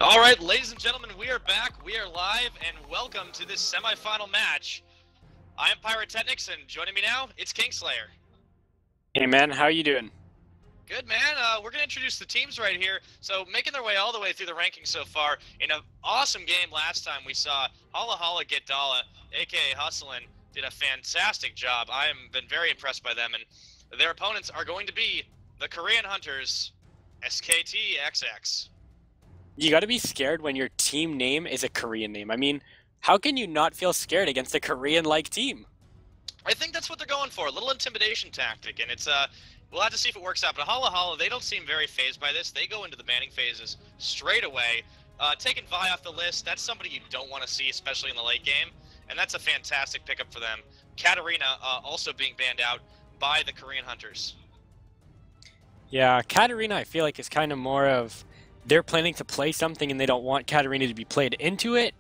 All right, ladies and gentlemen, we are back. We are live, and welcome to this semifinal match. I am Pyrotechnics, and joining me now, it's Kingslayer. Hey man, how you doing? Good, man. We're going to introduce the teams right here. So, making their way all the way through the rankings so far. In an awesome game last time, we saw HollaHollaGetDolla, a.k.a. Hustlin', did a fantastic job. I have been very impressed by them, and their opponents are going to be the Korean Hunters, SKTXX. You gotta be scared when your team name is a Korean name. I mean, how can you not feel scared against a Korean-like team? I think that's what they're going for, a little intimidation tactic, and it's we'll have to see if it works out. But HollaHolla, they don't seem very phased by this. They go into the banning phases straight away. Taking Vi off the list, that's somebody you don't want to see, especially in the late game, and that's a fantastic pickup for them. Katarina also being banned out by the Korean Hunters. Yeah, Katarina I feel like is kind of more of they're planning to play something and they don't want Katarina to be played into it,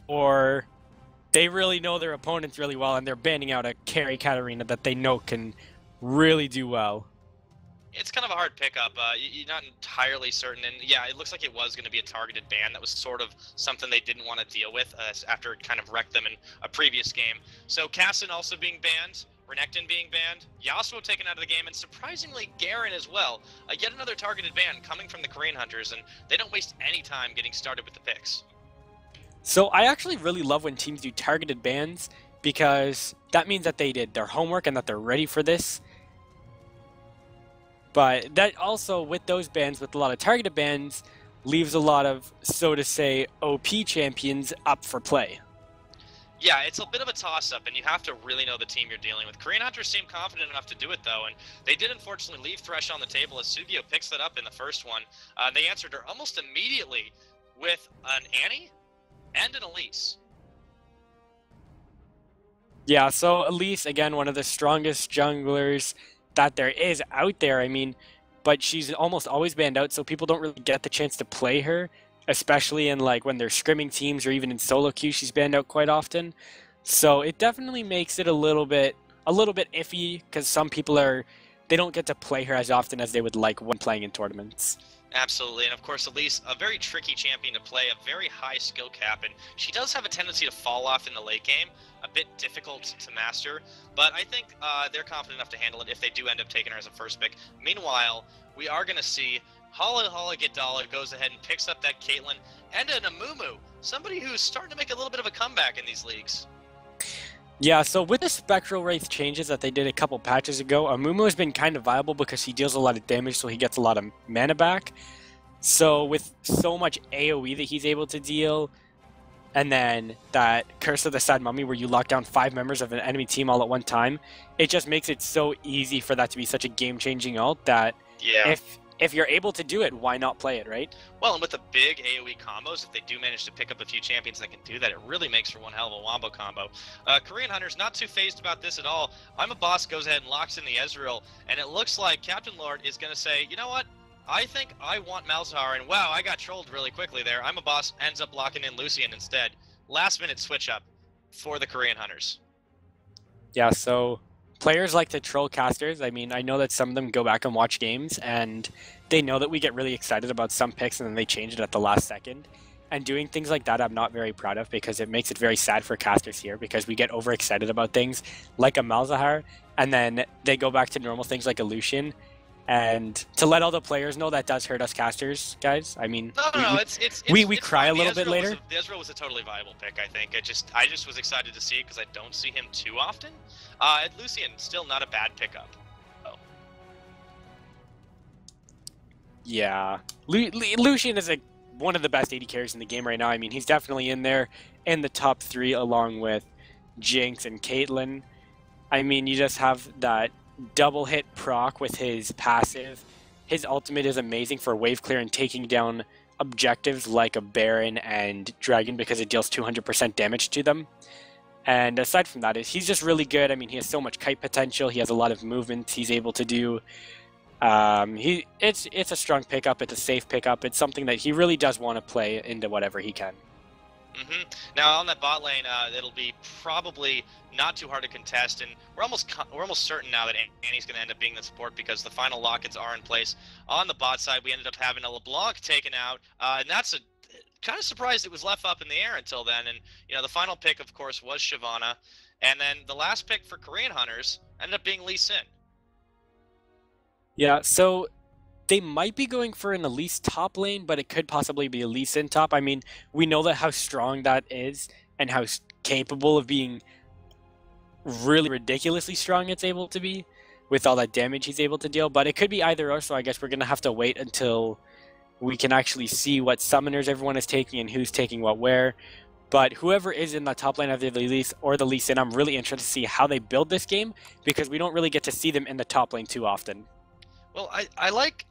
or they really know their opponents really well and they're banning out a carry Katarina that they know can really do well. It's kind of a hard pickup. You're not entirely certain, and yeah, it looks like it was going to be a targeted ban. That was sort of something they didn't want to deal with after it kind of wrecked them in a previous game. So Kassin also being banned, Renekton being banned, Yasuo taken out of the game, and surprisingly Garen as well. Yet another targeted ban coming from the Korean Hunters, and they don't waste any time getting started with the picks. So I actually really love when teams do targeted bans because that means that they did their homework and that they're ready for this. But that also, with those bans, with a lot of targeted bans, leaves a lot of, so to say, OP champions up for play. Yeah, it's a bit of a toss-up, and you have to really know the team you're dealing with. Korean Hunters seem confident enough to do it, though, and they did unfortunately leave Thresh on the table as Sugio picks that up in the first one. They answered her almost immediately with an Annie and an Elise. Yeah, so Elise, again, one of the strongest junglers that there is out there. I mean, but she's almost always banned out, so people don't really get the chance to play her. Especially in like when they're scrimming teams or even in solo queue, she's banned out quite often. So it definitely makes it a little bit iffy because some people they don't get to play her as often as they would like when playing in tournaments. Absolutely, and of course Elise, a very tricky champion to play, a very high skill cap, and she does have a tendency to fall off in the late game, a bit difficult to master, but I think they're confident enough to handle it if they do end up taking her as a first pick. Meanwhile, we are going to see HollaHollaGetDolla goes ahead and picks up that Caitlyn and an Amumu, somebody who's starting to make a little bit of a comeback in these leagues. Yeah, so with the Spectral Wraith changes that they did a couple patches ago, Amumu has been kind of viable because he deals a lot of damage, so he gets a lot of mana back. So with so much AoE that he's able to deal, and then that Curse of the Sad Mummy where you lock down 5 members of an enemy team all at one time, it just makes it so easy for that to be such a game-changing ult that if you're able to do it, why not play it, right? Well, and with the big AoE combos, if they do manage to pick up a few champions that can do that, it really makes for one hell of a wombo combo. Korean Hunters not too phased about this at all. I'm a Boss goes ahead and locks in the Ezreal, and it looks like Captain Lord is going to say, you know what? I think I want Malzahar, and wow, I got trolled really quickly there. I'm a Boss ends up locking in Lucian instead. Last minute switch up for the Korean Hunters. Yeah, so players like to troll casters. I mean, I know that some of them go back and watch games, and they know that we get really excited about some picks, and then they change it at the last second. And doing things like that, I'm not very proud of because it makes it very sad for casters here because we get overexcited about things like a Malzahar, and then they go back to normal things like a Lucian. And to let all the players know, that does hurt us casters, guys. I mean, we cry a little bit later. The Ezreal was a totally viable pick, I think. I just was excited to see it because I don't see him too often. And Lucian, still not a bad pickup. Oh. Yeah, Lucian is one of the best AD carries in the game right now. I mean, he's definitely in there in the top 3 along with Jinx and Caitlyn. I mean, you just have that double hit proc with his passive. His ultimate is amazing for wave clear and taking down objectives like a Baron and Dragon because it deals 200% damage to them. And aside from that, he's just really good. I mean, he has so much kite potential. He has a lot of movement he's able to do. It's a strong pickup. It's a safe pickup. It's something that he really does want to play into whatever he can. Now on that bot lane, it'll be probably not too hard to contest, and we're almost certain now that Annie's going to end up being the support because the final lockets are in place. On the bot side, we ended up having a LeBlanc taken out, and that's kind of surprised it was left up in the air until then. And the final pick, of course, was Shyvana, and then the last pick for Korean Hunters ended up being Lee Sin. Yeah, so they might be going for an Elise top lane, but it could possibly be Elise in top. I mean, we know that how strong that is and how capable of being really ridiculously strong it's able to be with all that damage he's able to deal. But it could be either or, so I guess we're going to have to wait until we can actually see what summoners everyone is taking and who's taking what where. But whoever is in the top lane of the Elise or the Lee Sin, I'm really interested to see how they build this game because we don't really get to see them in the top lane too often. Well, I like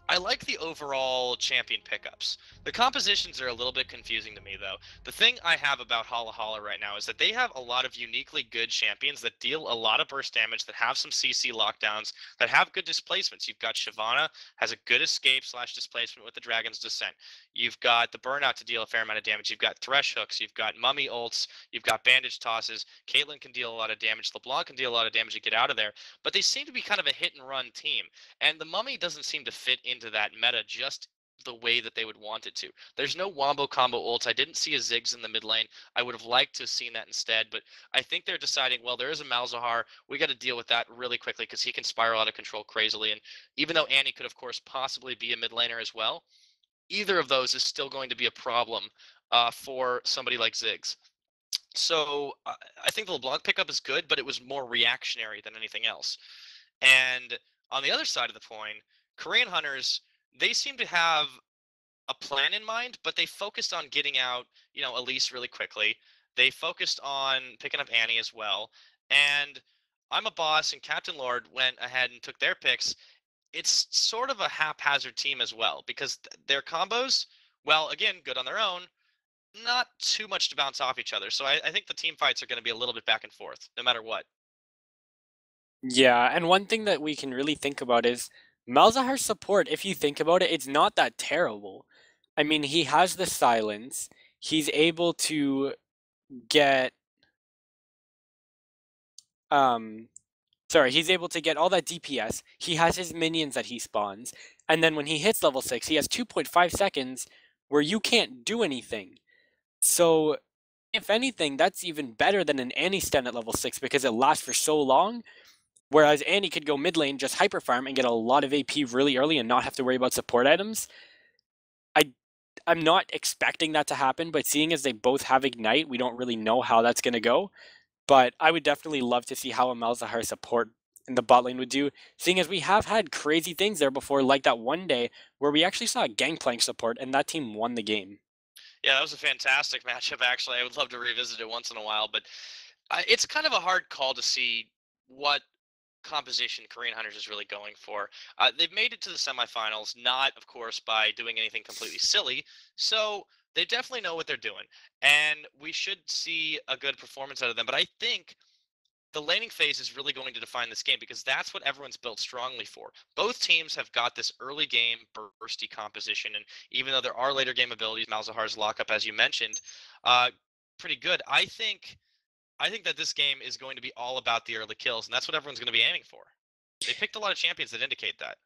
the overall champion pickups. The compositions are a little bit confusing to me though. The thing I have about HollaHolla right now is that they have a lot of uniquely good champions that deal a lot of burst damage, that have some CC lockdowns, that have good displacements. You've got Shyvana has a good escape / displacement with the Dragon's Descent. You've got the Burnout to deal a fair amount of damage. You've got Thresh hooks. You've got Mummy ults. You've got Bandage tosses. Caitlyn can deal a lot of damage. LeBlanc can deal a lot of damage to get out of there. But they seem to be kind of a hit and run team. And the Mummy doesn't seem to fit into that meta just the way that they would want it to. There's no wombo combo ults. I didn't see a Ziggs in the mid lane. I would have liked to have seen that instead, but I think they're deciding, well, there is a Malzahar. We got to deal with that really quickly because he can spiral out of control crazily. And even though Annie could, of course, possibly be a mid laner as well, either of those is still going to be a problem for somebody like Ziggs. So I think the LeBlanc pickup is good, but it was more reactionary than anything else. And on the other side of the coin, Korean Hunters, they seem to have a plan in mind, but they focused on getting out, Elise really quickly. They focused on picking up Annie as well. And I'm a boss, and Captain Lord went ahead and took their picks. It's sort of a haphazard team as well because their combos, well, again, good on their own, not too much to bounce off each other. So I think the team fights are going to be a little bit back and forth, no matter what. Yeah, and one thing that we can really think about is Malzahar's support, if you think about it, it's not that terrible. I mean, he has the silence. He's able to get um he's able to get all that DPS. He has his minions that he spawns. And then when he hits level 6, he has 2.5 seconds where you can't do anything. So, if anything, that's even better than an Annie stun at level 6 because it lasts for so long. Whereas Annie could go mid lane, just hyper farm, and get a lot of AP really early and not have to worry about support items. I'm not expecting that to happen, but seeing as they both have Ignite, we don't really know how that's going to go. But I would definitely love to see how a Malzahar support in the bot lane would do, seeing as we have had crazy things there before, like that one day where we actually saw a Gangplank support and that team won the game. Yeah, that was a fantastic matchup, actually. I would love to revisit it once in a while, but it's kind of a hard call to see what composition Korean Hunters is really going for. They've made it to the semifinals, not, of course, by doing anything completely silly. So they definitely know what they're doing, and we should see a good performance out of them. But I think the laning phase is really going to define this game because that's what everyone's built strongly for. Both teams have got this early game bursty composition, and even though there are later game abilities, Malzahar's lockup, as you mentioned, pretty good. I think that this game is going to be all about the early kills, and that's what everyone's going to be aiming for. They picked a lot of champions that indicate that.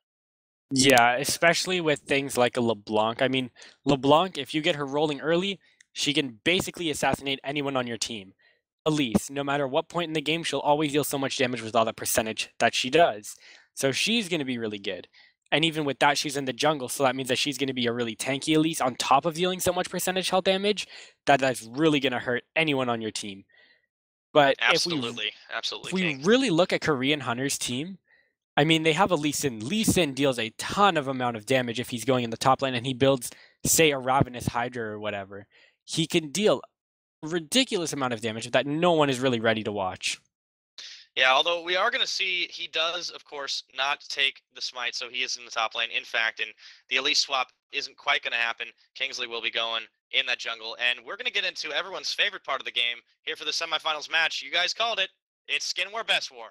Yeah, especially with things like a LeBlanc. I mean, LeBlanc, if you get her rolling early, she can basically assassinate anyone on your team. Elise, no matter what point in the game, she'll always deal so much damage with all the percentage that she does. So she's going to be really good. And even with that, she's in the jungle, so that means that she's going to be a really tanky Elise on top of dealing so much percentage health damage that that's really going to hurt anyone on your team. But Absolutely, if absolutely, we King. really look at Korean Hunter's team, I mean, they have a Lee Sin. Lee Sin deals a ton of amount of damage if he's going in the top lane and he builds, say, a Ravenous Hydra or whatever. He can deal a ridiculous amount of damage that no one is really ready to watch. Yeah, although we are going to see, he does, of course, not take the smite, so he is in the top lane. In fact, and the Elise swap isn't quite going to happen. Kingsley will be going in that jungle, and we're going to get into everyone's favorite part of the game here for the semifinals match. You guys called it. It's Skin War Best War.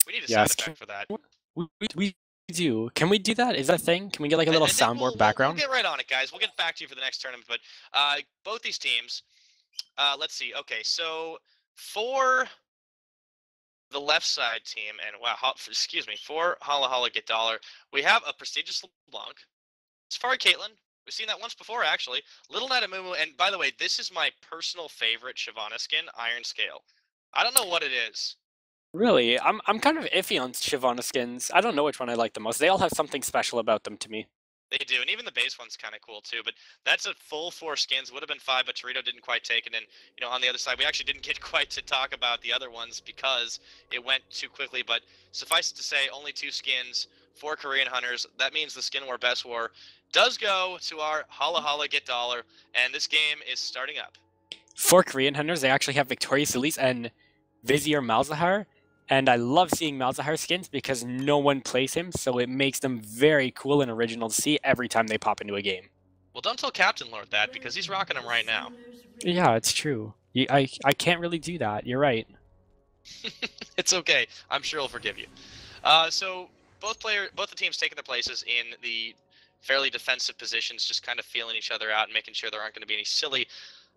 We need a sound Yes, effect for that. we do. Can we do that? Is that a thing? Can we get like a little I think soundboard we'll background? get right on it, guys. We'll get back to you for the next tournament, but both these teams, let's see. Okay, so for the left side team, and wow, excuse me, for HollaHollaGetDolla, we have a prestigious LeBlanc, Safari Caitlyn, We've seen that once before, actually. Little Knight of Mumu, and by the way, this is my personal favorite Shyvana skin, Iron Scale. I don't know what it is. Really, I'm kind of iffy on Shyvana skins. I don't know which one I like the most. They all have something special about them to me. They do, and even the base one's kind of cool too. But that's a full 4 skins. Would have been 5, but Torito didn't quite take it. And on the other side, we actually didn't get quite to talk about the other ones because it went too quickly. But suffice it to say, only 2 skins, 4 Korean hunters. That means the Skin War Best War does go to our HollaHollaGetDolla, and this game is starting up. For Korean hunters, they actually have Victorious Elise and Vizier Malzahar. And I love seeing Malzahar skins because no one plays him, so it makes them very cool and original to see every time they pop into a game. Well, don't tell Captain Lord that, because he's rocking them right now. Yeah, it's true. I can't really do that. You're right. It's okay. I'm sure he'll forgive you. So both the teams taking their places in the fairly defensive positions, just kind of feeling each other out and making sure there aren't going to be any silly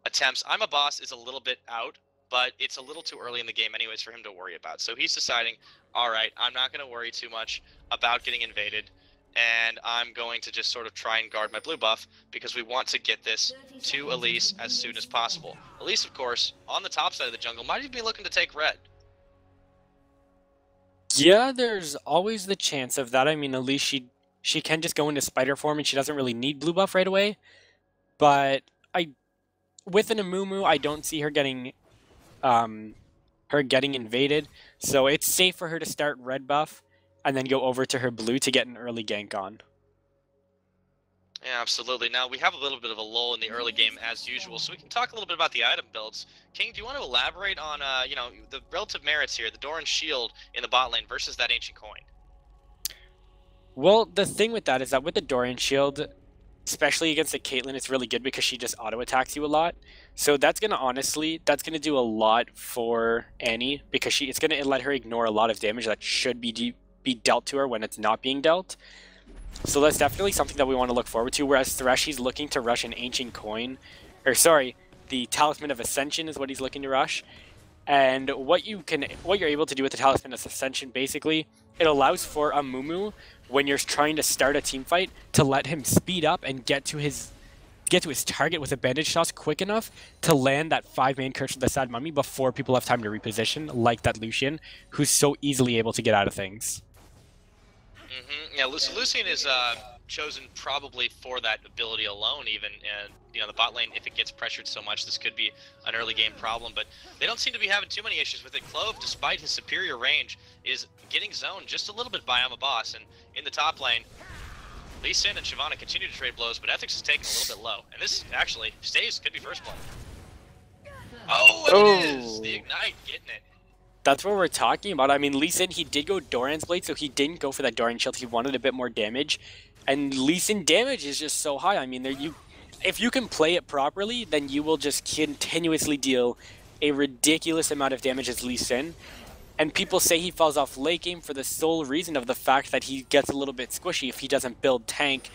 attempts. I'm a Boss is a little bit out, but it's a little too early in the game anyways for him to worry about. So he's deciding, all right, I'm not going to worry too much about getting invaded, and I'm going to just sort of try and guard my blue buff because we want to get this to Elise as soon as possible. Elise, of course, on the top side of the jungle, might even be looking to take red. Yeah, there's always the chance of that. I mean, Elise, she can just go into spider form and she doesn't really need blue buff right away. But with an Amumu, I don't see her getting invaded, so it's safe for her to start red buff and then go over to her blue to get an early gank on. Yeah, absolutely. Now, we have a little bit of a lull in the early game as usual, so we can talk a little bit about the item builds. King, do you want to elaborate on, the relative merits here, the Doran Shield in the bot lane versus that Ancient Coin? Well, the thing with that is that with the Dorian Shield, especially against the Caitlyn, it's really good because she just auto-attacks you a lot. So that's going to do a lot for Annie because it's going to let her ignore a lot of damage that should be dealt to her when it's not being dealt. So that's definitely something that we want to look forward to, whereas Thresh, he's looking to rush an Ancient Coin. Or sorry, the Talisman of Ascension is what he's looking to rush. And what you're able to do with the Talisman of Ascension, basically, it allows for a Mumu, when you're trying to start a team fight, to let him speed up and get to his target with a bandage toss quick enough to land that 5-man curse with the Sad Mummy before people have time to reposition, like that Lucian, who's so easily able to get out of things. Yeah, so Lucian is chosen probably for that ability alone, even. And, the bot lane, if it gets pressured so much, this could be an early game problem. But they don't seem to be having too many issues with it. Clove, despite his superior range, is getting zoned just a little bit by I'm a Boss. And in the top lane, Lee Sin and Shyvana continue to trade blows, but Ethics is taking a little bit low. And this actually stays, could be first blood. Oh, it is! The Ignite getting it. That's what we're talking about. I mean, Lee Sin, he did go Doran's Blade, so he didn't go for that Doran Shield. He wanted a bit more damage. And Lee Sin damage is just so high. I mean, if you can play it properly, then you will just continuously deal a ridiculous amount of damage as Lee Sin. And people say he falls off late game for the sole reason of the fact that he gets a little bit squishy if he doesn't build tank.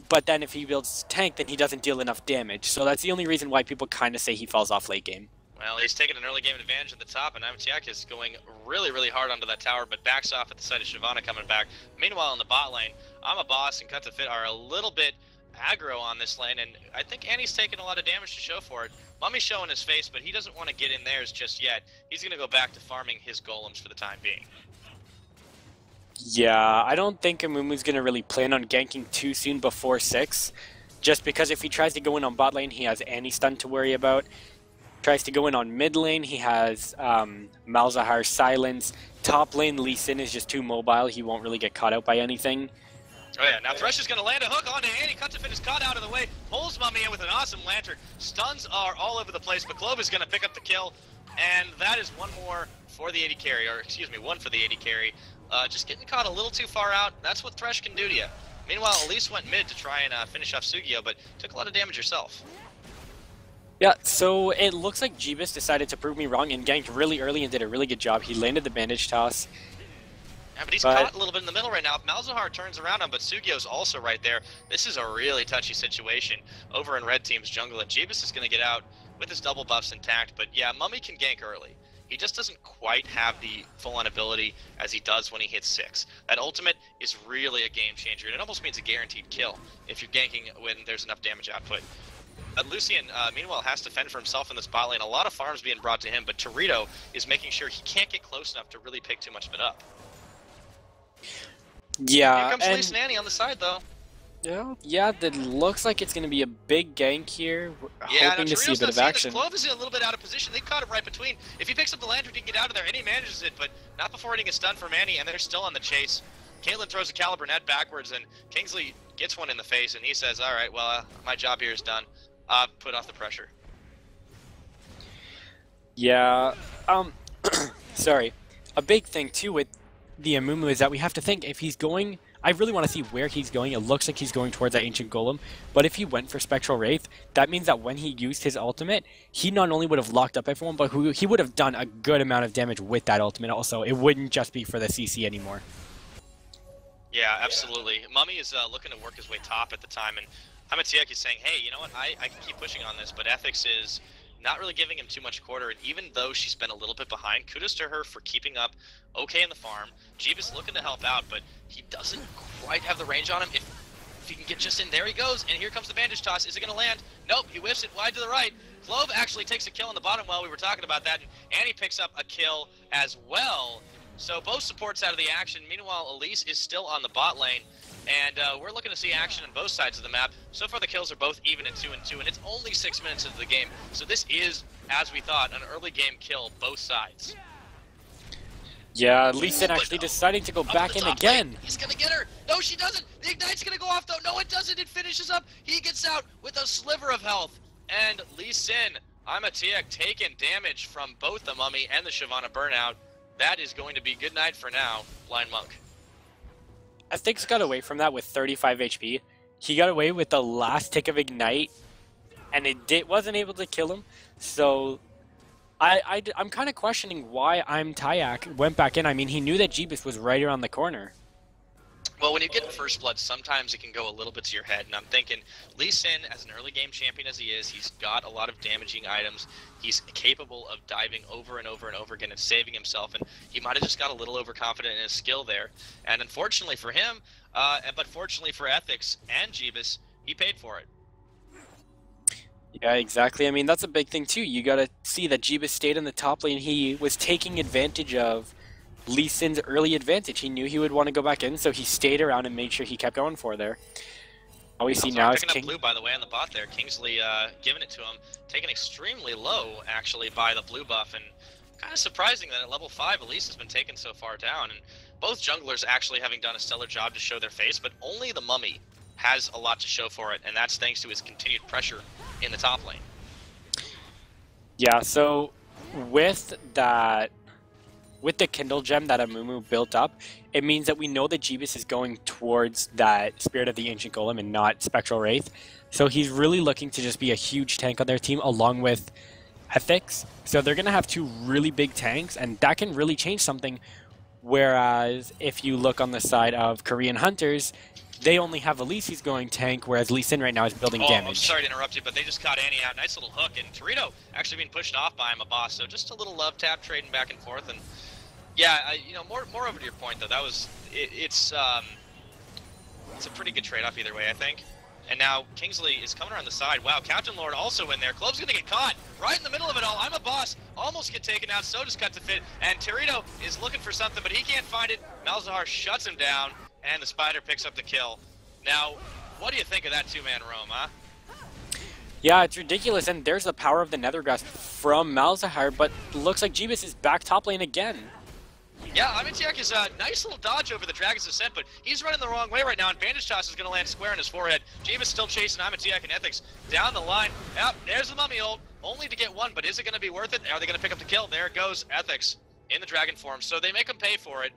But then if he builds tank, then he doesn't deal enough damage. So that's the only reason why people kind of say he falls off late game. Well, he's taking an early game advantage at the top, and Amatiak is going really, really hard onto that tower, but backs off at the sight of Shyvana coming back. Meanwhile, in the bot lane, I'm a Boss and Cut to Fit are a little bit aggro on this lane, and I think Annie's taking a lot of damage to show for it. Mummy's showing his face, but he doesn't want to get in theirs just yet. He's going to go back to farming his golems for the time being. Yeah, I don't think Amumu's going to really plan on ganking too soon before 6, just because if he tries to go in on bot lane, he has Annie stun to worry about. Tries to go in on mid lane, he has Malzahar silence. Top lane, Lee Sin is just too mobile, he won't really get caught out by anything. Oh yeah, now Thresh is going to land a hook onto Annie. Cutafit is caught out of the way, pulls Mummy in with an awesome lantern. Stuns are all over the place, but Clove is going to pick up the kill. And that is one more for the AD carry, or excuse me, one for the AD carry. Just getting caught a little too far out, that's what Thresh can do to you. Meanwhile, Elise went mid to try and finish off Sugio, but took a lot of damage herself. Yeah, so it looks like Jeebus decided to prove me wrong and ganked really early and did a really good job. He landed the bandage toss. Yeah, but he's caught a little bit in the middle right now. If Malzahar turns around him, but Sugio's also right there. This is a really touchy situation over in Red Team's jungle, and Jeebus is going to get out with his double buffs intact. But yeah, Mummy can gank early. he just doesn't quite have the full-on ability as he does when he hits 6. That ultimate is really a game changer, and it almost means a guaranteed kill if you're ganking when there's enough damage output. Lucian, meanwhile, has to fend for himself in this bot lane. A lot of farms being brought to him, but Torito is making sure he can't get close enough to really pick too much of it up. Yeah, Here comes Lee Snanny on the side, though. Yeah, that looks like it's going to be a big gank here. Yeah, hoping to see a bit of action. Clove is a little bit out of position. They caught it right between. If he picks up the lantern, he can get out of there, and he manages it, but not before hitting a stun for Manny, and they're still on the chase. Caitlyn throws a Caliber net backwards, and Kingsley gets one in the face, and he says, all right, well, my job here is done. Put off the pressure. Yeah, sorry. A big thing, too, with the Amumu is that we have to think if he's going... I really want to see where he's going. It looks like he's going towards that Ancient Golem, but if he went for Spectral Wraith, that means that when he used his ultimate, he not only would have locked up everyone, but he would have done a good amount of damage with that ultimate also. It wouldn't just be for the CC anymore. Yeah, absolutely. Mummy is looking to work his way top at the time, and Hamatiek is saying, hey, you know what, I can keep pushing on this, but Ethics is not really giving him too much quarter, and even though she's been a little bit behind, kudos to her for keeping up okay in the farm. Jeebus looking to help out, but he doesn't quite have the range on him. If he can get just in, there he goes, and here comes the bandage toss. Is it going to land? Nope, he whiffs it wide to the right. Clove actually takes a kill on the bottom while we were talking about that, and Annie picks up a kill as well. So both supports out of the action. Meanwhile, Elise is still on the bot lane, and we're looking to see action on both sides of the map. So far, the kills are both even at 2 and 2, and it's only 6 minutes into the game. So this is, as we thought, an early game kill, both sides. Yeah, Lee Sin actually deciding to go back in again. He's going to get her. No, she doesn't. The Ignite's going to go off, though. No, it doesn't. It finishes up. He gets out with a sliver of health. And Lee Sin, Hamatiek taking damage from both the Mummy and the Shyvana Burnout. That is going to be good night for now, Blind Monk. Ethics got away from that with 35 HP. He got away with the last tick of Ignite, and it wasn't able to kill him. So I'm kind of questioning why Tayak went back in. I mean, he knew that Jeebus was right around the corner. Well, when you get First Blood, sometimes it can go a little bit to your head, and I'm thinking, Lee Sin, as an early game champion as he is, he's got a lot of damaging items. He's capable of diving over and over and over again and saving himself, and he might have just got a little overconfident in his skill there. And unfortunately for him, but fortunately for Ethics and Jeebus, he paid for it. Yeah, exactly. I mean, that's a big thing, too. You gotta see that Jeebus stayed in the top lane. He was taking advantage of Lee Sin's early advantage. He knew he would want to go back in, so he stayed around and made sure he kept going for there. All we see now is picking up blue, by the way, on the bot there. Kingsley giving it to him, taken extremely low, actually, by the blue buff, and kind of surprising that at level 5, Elise has been taken so far down, and both junglers actually having done a stellar job to show their face, but only the Mummy has a lot to show for it, and that's thanks to his continued pressure in the top lane. Yeah, so with that, with the Kindle gem that Amumu built up, it means that we know that Jeebus is going towards that Spirit of the Ancient Golem and not Spectral Wraith. So he's really looking to just be a huge tank on their team along with Ethics. So they're going to have two really big tanks, and that can really change something. Whereas if you look on the side of Korean Hunters, they only have Elise who's going tank, whereas Lee Sin right now is building damage. I'm sorry to interrupt you, but they just caught Annie out. Nice little hook, and Torito actually being pushed off by him, a boss. So just a little love tap trading back and forth, and yeah, you know, more over to your point though. That was it's a pretty good trade-off either way, I think. And now Kingsley is coming around the side. Wow, Captain Lord also in there. Clove's gonna get caught right in the middle of it all. I'm a boss. Almost get taken out. So just cut to fit. And Torito is looking for something, but he can't find it. Malzahar shuts him down, and the Spider picks up the kill. Now, what do you think of that two-man roam, huh? Yeah, it's ridiculous, and there's the power of the Nethergrasp from Malzahar, but looks like Jeebus is back top lane again. Yeah, Hamatiek is a nice little dodge over the Dragon's Ascent, but he's running the wrong way right now, and Bandage Toss is going to land square in his forehead. Jeebus still chasing Hamatiek and Ethics down the line. Yep, there's the Mummy ult, only to get one, but is it going to be worth it? Are they going to pick up the kill? There goes Ethics in the Dragon form, so they make him pay for it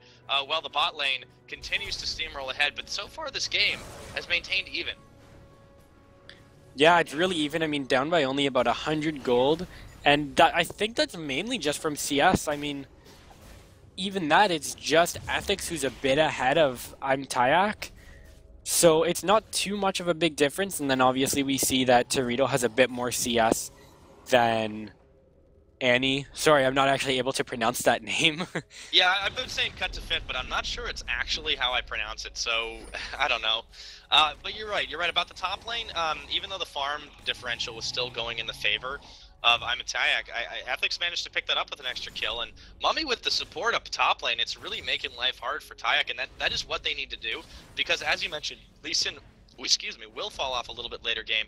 while the bot lane continues to steamroll ahead, but so far this game has maintained even. Yeah, it's really even. I mean, down by only about 100 gold, and I think that's mainly just from CS. I mean, even that, it's just Ethics who's a bit ahead of Tayak. So it's not too much of a big difference, and then obviously we see that Torito has a bit more CS than Annie. Sorry, I'm not actually able to pronounce that name. Yeah, I've been saying cut to fit, but I'm not sure it's actually how I pronounce it, so I don't know. But you're right. You're right about the top lane. Even though the farm differential was still going in the favor of Imatayak, Ethics managed to pick that up with an extra kill, and Mummy with the support up top lane, it's really making life hard for Tayak, and that is what they need to do, because as you mentioned, Lee Sin, will fall off a little bit later game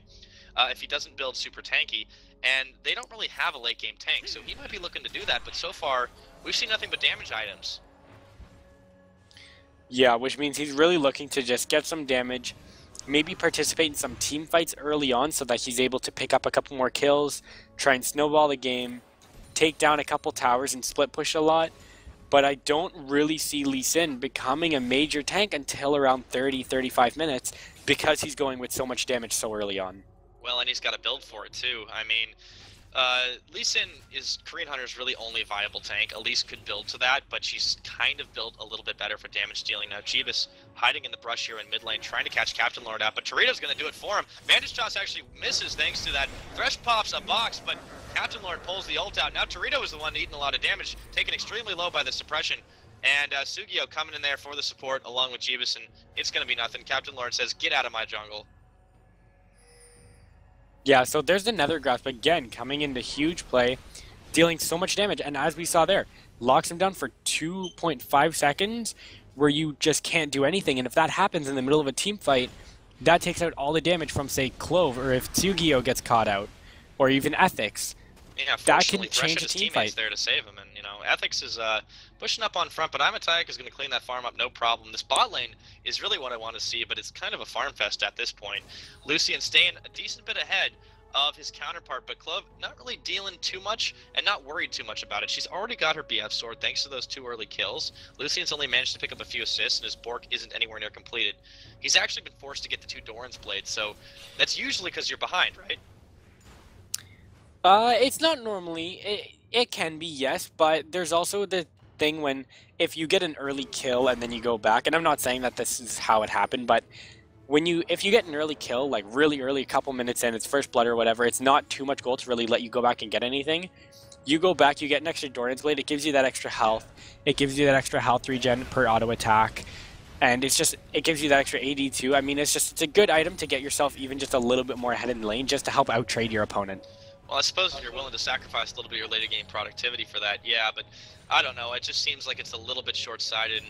if he doesn't build super tanky, and they don't really have a late game tank, so he might be looking to do that, but so far, we've seen nothing but damage items. Yeah, which means he's really looking to just get some damage, maybe participate in some team fights early on so that he's able to pick up a couple more kills, try and snowball the game, take down a couple towers and split push a lot. But I don't really see Lee Sin becoming a major tank until around 30-35 minutes because he's going with so much damage so early on. Well, and he's got to build for it too. I mean, Lee Sin is Korean Hunter's really only viable tank. Elise could build to that, but she's kind of built a little bit better for damage dealing. Now, Jeebus hiding in the brush here in mid lane, trying to catch Captain Lord out, but Torito's going to do it for him. Vantage Toss actually misses thanks to that. Thresh pops a box, but Captain Lord pulls the ult out. Now Torito is the one eating a lot of damage, taken extremely low by the suppression. And Sugio coming in there for the support along with Jeebus, and it's going to be nothing. Captain Lord says, get out of my jungle. Yeah, so there's the Nether Grasp again coming into huge play, dealing so much damage, and as we saw there, locks him down for 2.5 seconds where you just can't do anything, and if that happens in the middle of a team fight, that takes out all the damage from, say, Clove, or if Sugio gets caught out, or even Ethics. Yeah, that can change a team fight. There to save him, and you know, Ethics is pushing up on front, but Imatayak is going to clean that farm up no problem. This bot lane is really what I want to see, but it's kind of a farm fest at this point. Lucian staying a decent bit ahead of his counterpart, but Clove not really dealing too much and not worried too much about it. She's already got her BF sword thanks to those 2 early kills. Lucian's only managed to pick up a few assists, and his Bork isn't anywhere near completed. He's actually been forced to get the 2 Doran's blades, so that's usually because you're behind, right? It's not normally. It can be, yes, but there's also the thing when if you get an early kill and then you go back, and I'm not saying that this is how it happened, but if you get an early kill, like really early, a couple minutes in, it's first blood or whatever, it's not too much gold to really let you go back and get anything. You go back, you get an extra Doran's Blade, it gives you that extra health, it gives you that extra health regen per auto attack, and it gives you that extra AD too. I mean, it's a good item to get yourself even just a little bit more ahead in the lane, just to help out-trade your opponent. Well, I suppose if you're willing to sacrifice a little bit of your later game productivity for that, yeah, but I don't know, it just seems like it's a little bit short-sighted.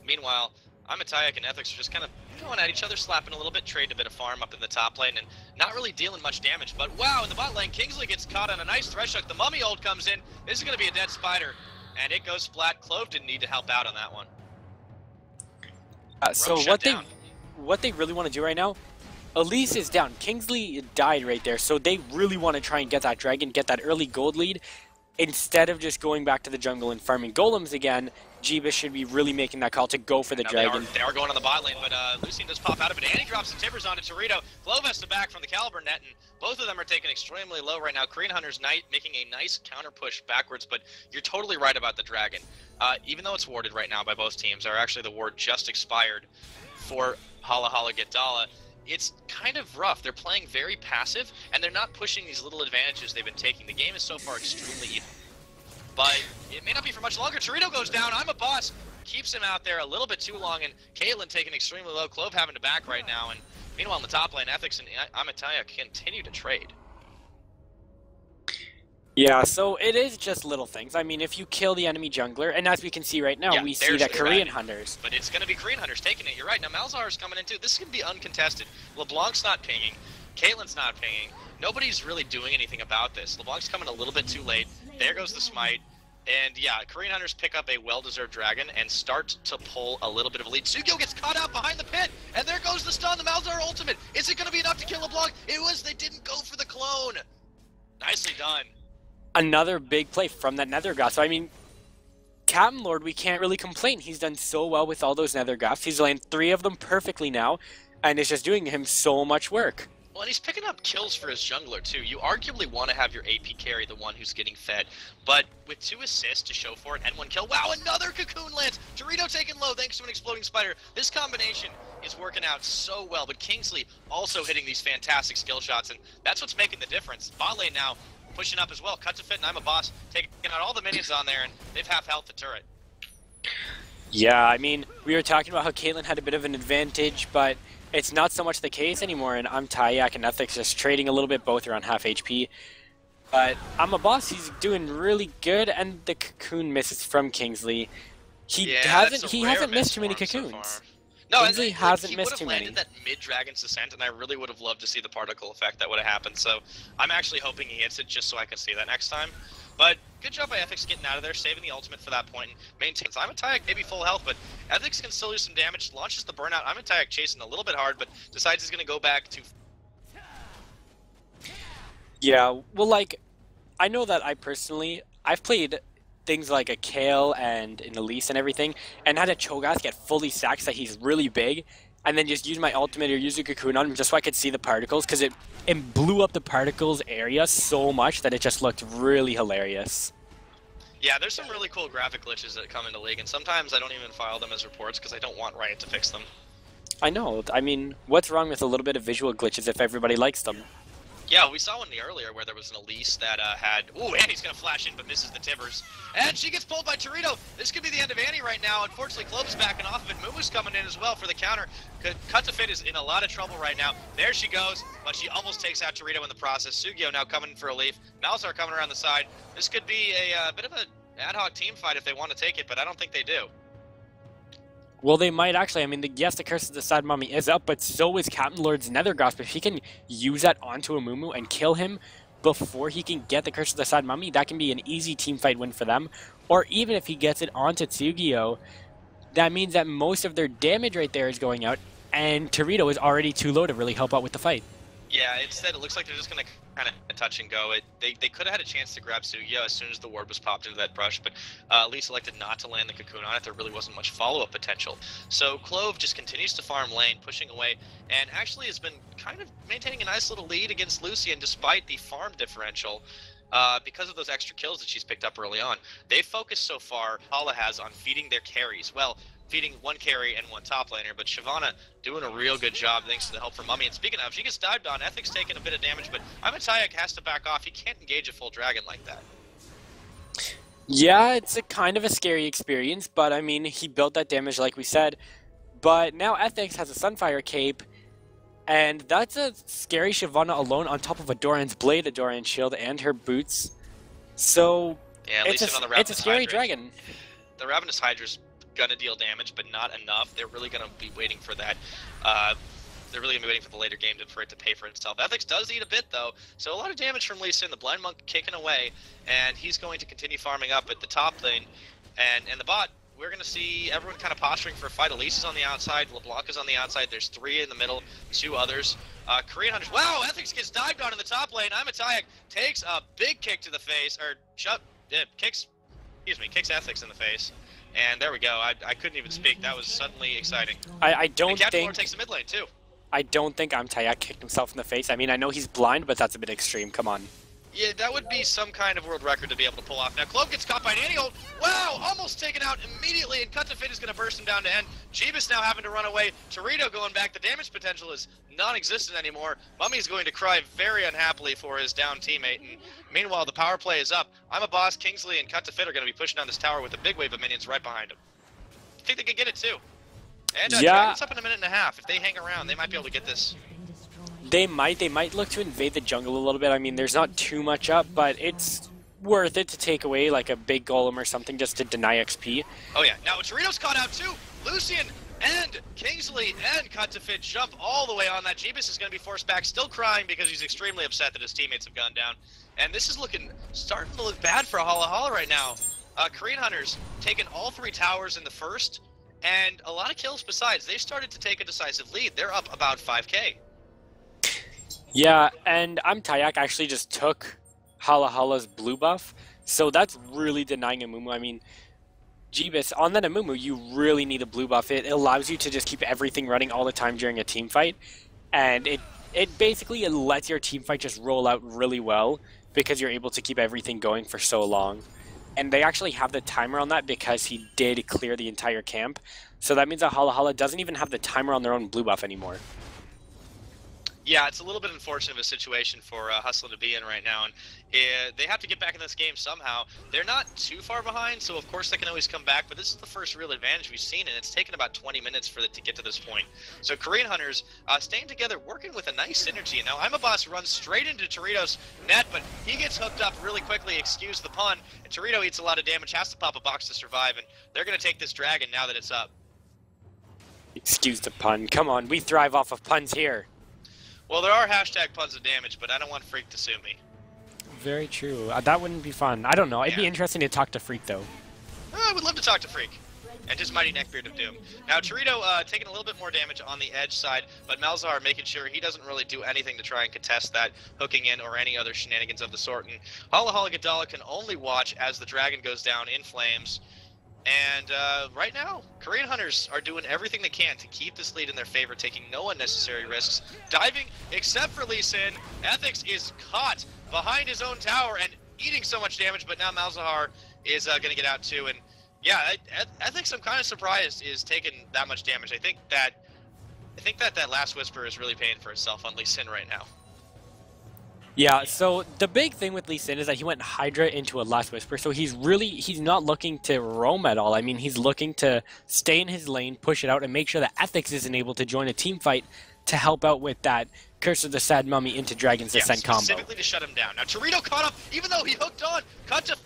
Meanwhile, Imatayak and Ethics are just kind of going at each other, slapping a little bit, trading a bit of farm up in the top lane, and not really dealing much damage. But wow, in the bot lane, Kingsley gets caught on a nice thresh hook. The Mummy ult comes in. This is going to be a dead spider, and it goes flat. Clove didn't need to help out on that one. So what they really want to do right now, Elise is down. Kingsley died right there, so they really want to try and get that dragon, get that early gold lead. Instead of just going back to the jungle and farming golems again, Jeebus should be really making that call to go for the dragon. They are going on the bot lane, but Lucian does pop out of it. Annie drops the timbers onto Torito. Clove has to back from the Caliber net, and both of them are taken extremely low right now. Korean Hunter's Knight making a nice counter push backwards, but you're totally right about the dragon. Even though it's warded right now by both teams, or actually the ward just expired for HollaHollaGetDolla, it's kind of rough. They're playing very passive, and they're not pushing these little advantages they've been taking. The game is so far extremely even. But it may not be for much longer. Torito goes down. I'm a boss. Keeps him out there a little bit too long, and Caitlyn taking extremely low. Clove having to back right now. And meanwhile, in the top lane, Ethics and Amataya continue to trade. Yeah, so it is just little things. I mean, if you kill the enemy jungler, and as we can see right now, we see that Korean Hunters. But it's going to be Korean Hunters taking it. You're right. Now, Malzahar's coming in, too. This is going to be uncontested. LeBlanc's not pinging. Caitlyn's not pinging. Nobody's really doing anything about this. LeBlanc's coming a little bit too late. There goes the smite. And yeah, Korean Hunters pick up a well-deserved dragon and start to pull a little bit of a lead. Sugyo gets caught out behind the pit, and there goes the stun, the Malzahar ultimate. Is it going to be enough to kill LeBlanc? It was. They didn't go for the clone. Nicely done. Another big play from that Nether Grasp. So, I mean, Captain Lord, we can't really complain. He's done so well with all those Nether Grasps. He's landed 3 of them perfectly now, and it's just doing him so much work. Well, and he's picking up kills for his jungler, too. You arguably want to have your AP carry the one who's getting fed, but with 2 assists to show for it and 1 kill, wow, another cocoon lands! Torito taken low thanks to an exploding spider. This combination is working out so well, but Kingsley also hitting these fantastic skill shots, and that's what's making the difference. Bot lane now pushing up as well. Cut to fit and I'm a boss, taking out all the minions on there, and they've half health the turret. Yeah, I mean, we were talking about how Caitlyn had a bit of an advantage, but it's not so much the case anymore, and I'm Tyak and Ethics just trading a little bit, both around half HP. But I'm a boss, he's doing really good, and the cocoon misses from Kingsley. He hasn't missed too many cocoons. No, Kingsley hasn't missed too many. He would have landed that mid-Dragon's Descent, and I really would have loved to see the particle effect that would have happened, so I'm actually hoping he hits it just so I can see that next time. But good job by Ethics getting out of there, saving the ultimate for that point, and maintains. I'm a Tyak, maybe full health, but Ethics can still do some damage, launches the burnout. I'm a Tyak chasing a little bit hard, but decides he's going to go back to... Yeah, well, like, I know that I've played things like a Kale and an Elise and everything, and had a Cho'Gath get fully sacked that he's really big, and then just use my ultimate or use a cocoon on him just so I could see the particles, because it blew up the particles area so much that it just looked really hilarious. Yeah, there's some really cool graphic glitches that come into League, and sometimes I don't even file them as reports because I don't want Riot to fix them. I know. I mean, what's wrong with a little bit of visual glitches if everybody likes them? Yeah, we saw one earlier where there was an Elise that had... Ooh, Annie's going to flash in but misses the Tibbers. And she gets pulled by Torito. This could be the end of Annie right now. Unfortunately, Clove's backing off of it. Mumu's coming in as well for the counter. Cut to Fit is in a lot of trouble right now. There she goes, but she almost takes out Torito in the process. Sugio now coming for a leaf. Malzar coming around the side. This could be a bit of an ad hoc team fight if they want to take it, but I don't think they do. Well, they might actually. I mean, yes, the Curse of the Sad Mummy is up, but so is Captain Lord's Nether Grasp. If he can use that onto a Mumu and kill him before he can get the Curse of the Sad Mummy, that can be an easy team fight win for them. Or even if he gets it onto Tsugio, that means that most of their damage right there is going out, and Torito is already too low to really help out with the fight. Yeah, instead it looks like they're just going to kind of touch and go. They could have had a chance to grab Sugio as soon as the ward was popped into that brush, but Lee selected not to land the cocoon on it. There really wasn't much follow-up potential. So Clove just continues to farm lane, pushing away, and actually has been kind of maintaining a nice little lead against Lucian despite the farm differential. Because of those extra kills that she's picked up early on. They've focused so far, Holla has, on feeding their carries. Well, feeding one carry and one top laner, but Shyvana doing a real good job thanks to the help from Mummy. And speaking of, she gets dived on, Ethic's taking a bit of damage, but Tyak has to back off. He can't engage a full dragon like that. Yeah, it's a kind of a scary experience, but I mean, he built that damage like we said. But now Ethics has a Sunfire Cape, and that's a scary Shyvana alone on top of a Doran's Blade, a Doran's Shield, and her boots. So, yeah, it's a scary dragon. The Ravenous Hydra's gonna deal damage, but not enough. They're really gonna be waiting for that. They're really gonna be waiting for the later game for it to pay for itself. Ethics does eat a bit though, so a lot of damage from Lee Sin. The Blind Monk kicking away, and he's going to continue farming up at the top lane, and the bot. We're going to see everyone kind of posturing for a fight. Elise is on the outside. LeBlanc is on the outside. There's 3 in the middle, 2 others. Korean Hunters. Wow, Ethics gets dived on in the top lane. Tyak takes a big kick to the face, or kicks Ethics in the face. And there we go. I couldn't even speak. That was suddenly exciting. I don't think... Lord takes the mid lane, too. I don't think Tyak kicked himself in the face. I mean, I know he's blind, but that's a bit extreme. Come on. Yeah, that would be some kind of world record to be able to pull off. Now, Clove gets caught by an Annie-Ult. Wow, almost taken out immediately, and Cut to Fit is going to burst him down to end. Jeebus now having to run away. Torito going back. The damage potential is non-existent anymore. Mummy's going to cry very unhappily for his down teammate. And meanwhile, the power play is up. I'm a boss. Kingsley and Cut to Fit are going to be pushing down this tower with a big wave of minions right behind him. I think they can get it, too. And Dragon's up in a minute and a half. If they hang around, they might be able to get this. They might look to invade the jungle a little bit. I mean, there's not too much up, but it's worth it to take away like a big golem or something just to deny XP. Oh yeah, now Torito's caught out too. Lucian and Kingsley and Cut to Fit jump all the way on that. Jeebus is going to be forced back, still crying because he's extremely upset that his teammates have gone down. And this is starting to look bad for HollaHolla right now. Korean Hunters taking all 3 towers in the first, and a lot of kills besides. They started to take a decisive lead. They're up about 5k. Yeah, and Tyak actually just took HollaHolla's blue buff, so that's really denying Amumu. I mean, Jeebus, on that Amumu, you really need a blue buff. It allows you to just keep everything running all the time during a team fight, and it basically lets your team fight just roll out really well because you're able to keep everything going for so long. And they actually have the timer on that because he did clear the entire camp, so that means that HollaHolla doesn't even have the timer on their own blue buff anymore. Yeah, it's a little bit unfortunate of a situation for Hustler to be in right now, and they have to get back in this game somehow. They're not too far behind, so of course they can always come back, but this is the first real advantage we've seen, and it's taken about 20 minutes for it to get to this point. So Korean Hunters staying together, working with a nice synergy. And now I'm a Boss runs straight into Torito's net, but he gets hooked up really quickly, excuse the pun, and Torito eats a lot of damage, has to pop a box to survive, and they're going to take this dragon now that it's up. Excuse the pun. Come on, we thrive off of puns here. Well, there are hashtag puns of damage, but I don't want Freak to sue me. Very true. That wouldn't be fun. I don't know. It'd be Yeah. interesting to talk to Freak, though. I would love to talk to Freak. And just Mighty Neckbeard of Doom. Now, Torito taking a little bit more damage on the edge side, but Malzahar making sure he doesn't really do anything to try and contest that hooking in or any other shenanigans of the sort. And HollaHollaGetDolla can only watch as the dragon goes down in flames. And right now, Korean Hunters are doing everything they can to keep this lead in their favor, taking no unnecessary risks. Diving, except for Lee Sin. Ethics is caught behind his own tower and eating so much damage, but now Malzahar is going to get out too. And yeah, Ethics, I'm kind of surprised, is taking that much damage. I think that last Whisper is really paying for itself on Lee Sin right now. Yeah, so the big thing with Lee Sin is that he went Hydra into a Last Whisper, so he's not looking to roam at all. I mean, he's looking to stay in his lane, push it out, and make sure that Ethics isn't able to join a team fight to help out with that Curse of the Sad Mummy into Dragon's Descent combo. Specifically to shut him down. Now, Torito caught up, even though he hooked on. Cut to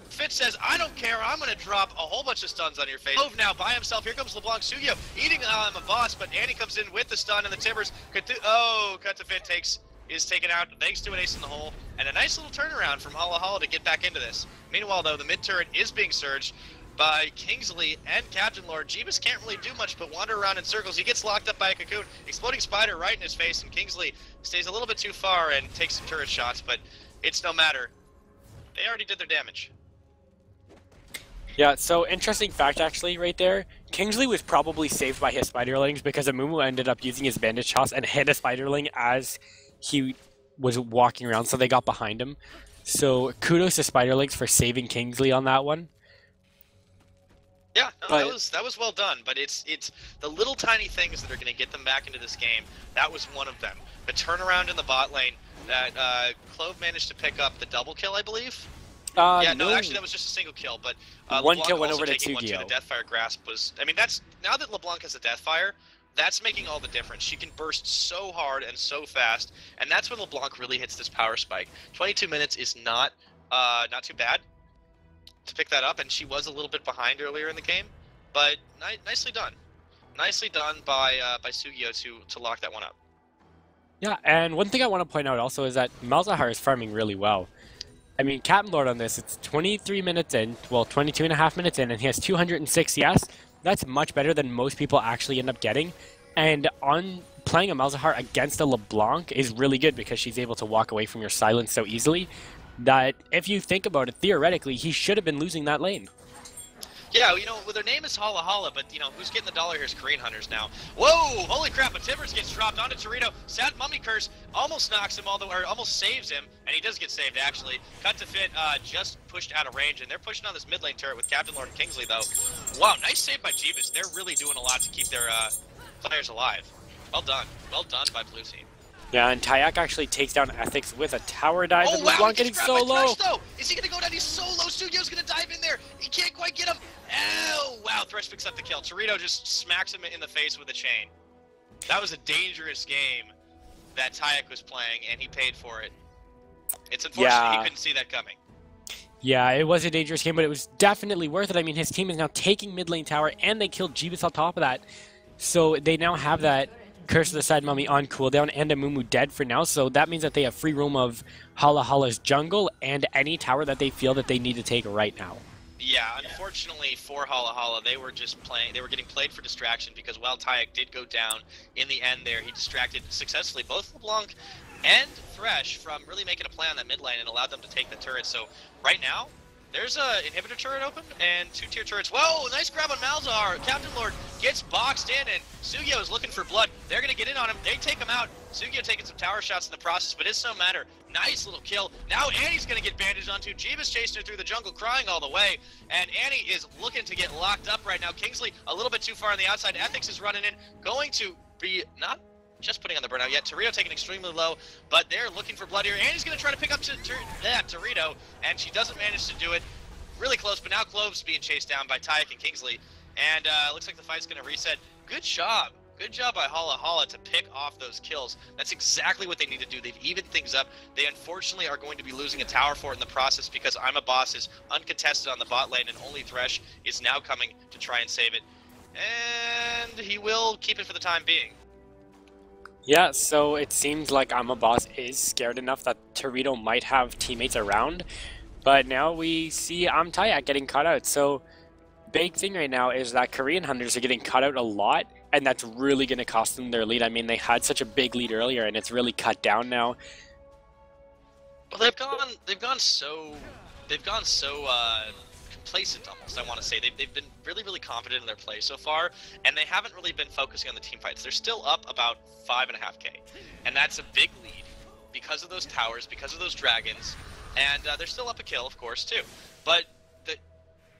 Fitz says, I don't care, I'm going to drop a whole bunch of stuns on your face. Move now by himself. Here comes LeBlanc Suyo eating a boss, but Annie comes in with the stun and the timbers. Cut to Fit is taken out thanks to an ace in the hole, and a nice little turnaround from HollaHolla to get back into this. Meanwhile, though, the mid turret is being surged by Kingsley and Captain Lord. Jeebus can't really do much but wander around in circles. He gets locked up by a cocoon. Exploding spider right in his face, and Kingsley stays a little bit too far and takes some turret shots, but it's no matter. They already did their damage. Yeah, so interesting fact actually right there. Kingsley was probably saved by his Spiderlings because Amumu ended up using his bandage toss and hit a Spiderling as he was walking around, so they got behind him. So kudos to Spiderlings for saving Kingsley on that one. Yeah, no, that was well done, but it's the little tiny things that are going to get them back into this game. That was one of them. The turnaround in the bot lane that Clove managed to pick up the double kill, I believe. Yeah, no, actually that was just a single kill, but one LeBlanc kill went also over to taking one too. The Deathfire Grasp was, I mean, that's, now that LeBlanc has a Deathfire, that's making all the difference. She can burst so hard and so fast, and that's when LeBlanc really hits this power spike. 22 minutes is not too bad to pick that up, and she was a little bit behind earlier in the game, but nicely done. Nicely done by Sugio to lock that one up. Yeah, and one thing I want to point out also is that Malzahar is farming really well. I mean, Captain Lord on this, it's 23 minutes in, well, 22 and a half minutes in, and he has 206 CS. That's much better than most people actually end up getting. And on playing a Malzahar against a LeBlanc is really good because she's able to walk away from your silence so easily that if you think about it, theoretically, he should have been losing that lane. Yeah, you know, well, their name is HollaHolla, but, you know, who's getting the dollar here is Korean Hunters now. Whoa! Holy crap, a Timbers gets dropped onto Torito. Sad Mummy Curse almost knocks him or almost saves him, and he does get saved, actually. Cut to Fit just pushed out of range, and they're pushing on this mid lane turret with Captain Lord and Kingsley, though. Wow, nice save by Jeebus. They're really doing a lot to keep their players alive. Well done. Well done by Blue Team. Yeah, and Tyak actually takes down Ethics with a tower dive, and wow, LeBlanc getting so low. Thresh, though. Is he going to go down? He's so low. Sugio's going to dive in there. He can't quite get him. Oh, wow. Thresh picks up the kill. Torito just smacks him in the face with a chain. That was a dangerous game that Tyak was playing, and he paid for it. It's unfortunate he couldn't see that coming. Yeah, it was a dangerous game, but it was definitely worth it. I mean, his team is now taking mid lane tower, and they killed Jeebus on top of that. So they now have that Curse of the Side Mummy on cooldown and Amumu dead for now, so that means that they have free roam of HollaHolla's jungle and any tower that they feel that they need to take right now. Yeah, unfortunately for HollaHolla, they were just playing. They were getting played for distraction because while Tyak did go down in the end there, he distracted successfully both LeBlanc and Thresh from really making a play on that mid lane and allowed them to take the turret. So right now, there's a inhibitor turret open and 2-tier turrets. Whoa, nice grab on Malzahar. Captain Lord gets boxed in, and Sugio is looking for blood. They're going to get in on him. They take him out. Sugio taking some tower shots in the process, but it's no matter. Nice little kill. Now Annie's going to get bandaged onto. Jeebus chasing her through the jungle, crying all the way. And Annie is looking to get locked up right now. Kingsley a little bit too far on the outside. Ethics is running in. Going to be not just putting on the burnout yet. Torito taking extremely low, but they're looking for blood here. Annie's going to try to pick up Torito, and she doesn't manage to do it. Really close, but now Clove's being chased down by Tayek and Kingsley, and looks like the fight's going to reset. Good job. Good job by HollaHolla to pick off those kills. That's exactly what they need to do. They've evened things up. They unfortunately are going to be losing a tower for it in the process because I'm a Boss is uncontested on the bot lane, and only Thresh is now coming to try and save it. And he will keep it for the time being. Yeah, so it seems like I'm a Boss is scared enough that Torito might have teammates around, but now we see Tayak getting caught out. So big thing right now is that Korean Hunters are getting caught out a lot, and that's really going to cost them their lead. I mean, they had such a big lead earlier, and it's really cut down now. Well, they've gone so complacent almost. I want to say they've been really confident in their play so far, and they haven't really been focusing on the team fights. They're still up about 5.5K, and that's a big lead because of those towers, because of those dragons, and they're still up a kill, of course, too. But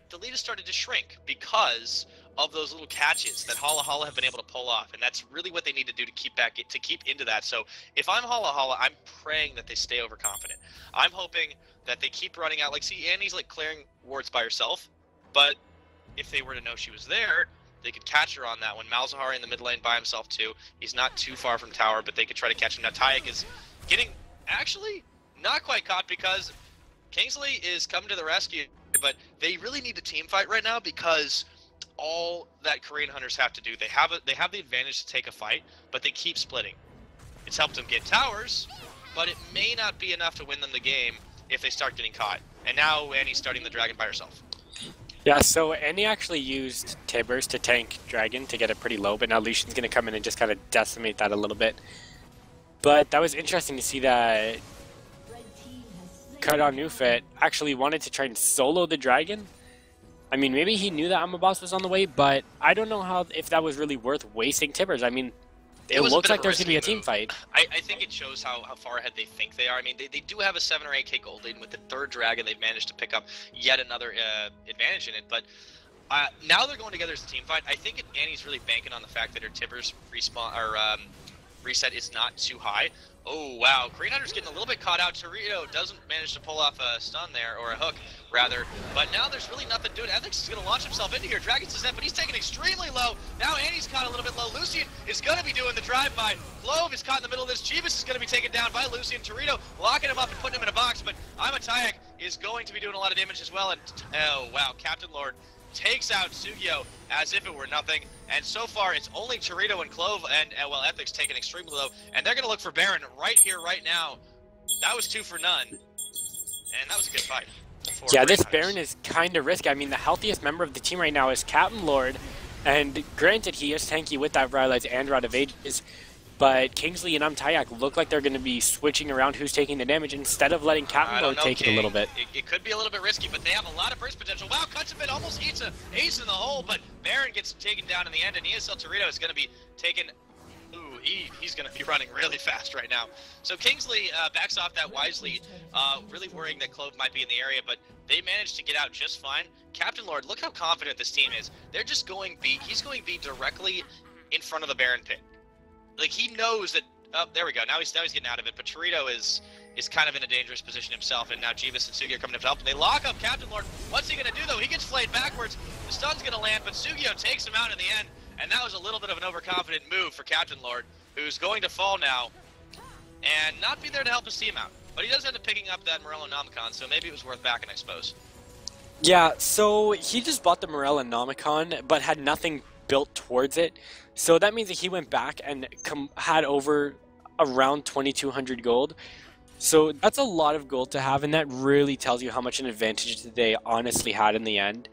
the lead has started to shrink because of those little catches that HollaHolla have been able to pull off, and that's really what they need to do to keep into that. So if I'm HollaHolla, I'm praying that they stay overconfident. I'm hoping that they keep running out. Like, see, Annie's like clearing wards by herself, but if they were to know she was there, they could catch her on that one. Malzahar in the mid lane by himself too. He's not too far from tower, but they could try to catch him. Now Tayek is getting actually not quite caught because Kingsley is coming to the rescue, but they really need a team fight right now because all that Korean Hunters have to do, they have the advantage to take a fight, but they keep splitting. It's helped them get towers, but it may not be enough to win them the game if they start getting caught. And now Annie's starting the dragon by herself. Yeah, so Annie actually used Tibbers to tank dragon to get it pretty low, but now Lucian's going to come in and just kind of decimate that a little bit. But that was interesting to see that Cut on Newfit actually wanted to try and solo the dragon. I mean, maybe he knew that Boss was on the way, but I don't know if that was really worth wasting Tibbers. I mean, it looks like there's going to be a team fight. I think it shows how far ahead they think they are. I mean, they do have a 7 or 8K gold lead. With the 3rd dragon, they've managed to pick up yet another advantage in it. But now they're going together as a team fight. I think Annie's really banking on the fact that her Tibbers reset is not too high. Oh, wow. Korean Hunter's getting a little bit caught out. Torito doesn't manage to pull off a stun there, or a hook, rather. But now there's really nothing to do. Ethics is going to launch himself into here. Dragon's his head, but he's taken extremely low. Now Annie's caught a little bit low. Lucian is going to be doing the drive-by. Clove is caught in the middle of this. Jeebus is going to be taken down by Lucian. Torito locking him up and putting him in a box, but Tayak is going to be doing a lot of damage as well. And, oh, wow, Captain Lord takes out Sugyo as if it were nothing, and so far it's only Torito and Clove and well, Ethics taken extremely low, and they're gonna look for Baron right here, right now. That was 2 for none, and that was a good fight. Yeah, this Baron is kind of risky. I mean, the healthiest member of the team right now is Captain Lord, and granted he is tanky with that Rylai's and Rod of Ages, but Kingsley and Tayak look like they're going to be switching around who's taking the damage instead of letting Captain Lord take it a little bit. It could be a little bit risky, but they have a lot of burst potential. Wow, cuts a bit, almost eats an ace in the hole, but Baron gets taken down in the end, and ESL Torito is going to be taken. Ooh, he's going to be running really fast right now. So Kingsley backs off that wisely, really worrying that Clove might be in the area, but they managed to get out just fine. Captain Lord, look how confident this team is. They're just going B. He's going B directly in front of the Baron pit. Like, he knows that. Oh, there we go. Now he's getting out of it. But Torito is kind of in a dangerous position himself, and now Jeebus and Sugyo are coming to help. And they lock up Captain Lord. What's he gonna do though? He gets flayed backwards. The stun's gonna land, but Sugyo takes him out in the end. And that was a little bit of an overconfident move for Captain Lord, who's going to fall now and not be there to help his team out. But he does end up picking up that Morello Nomicon, so maybe it was worth backing, I suppose. Yeah, so he just bought the Morello Nomicon, but had nothing built towards it. So that means that he went back and had over around 2,200 gold. So that's a lot of gold to have, and that really tells you how much an advantage they honestly had in the end.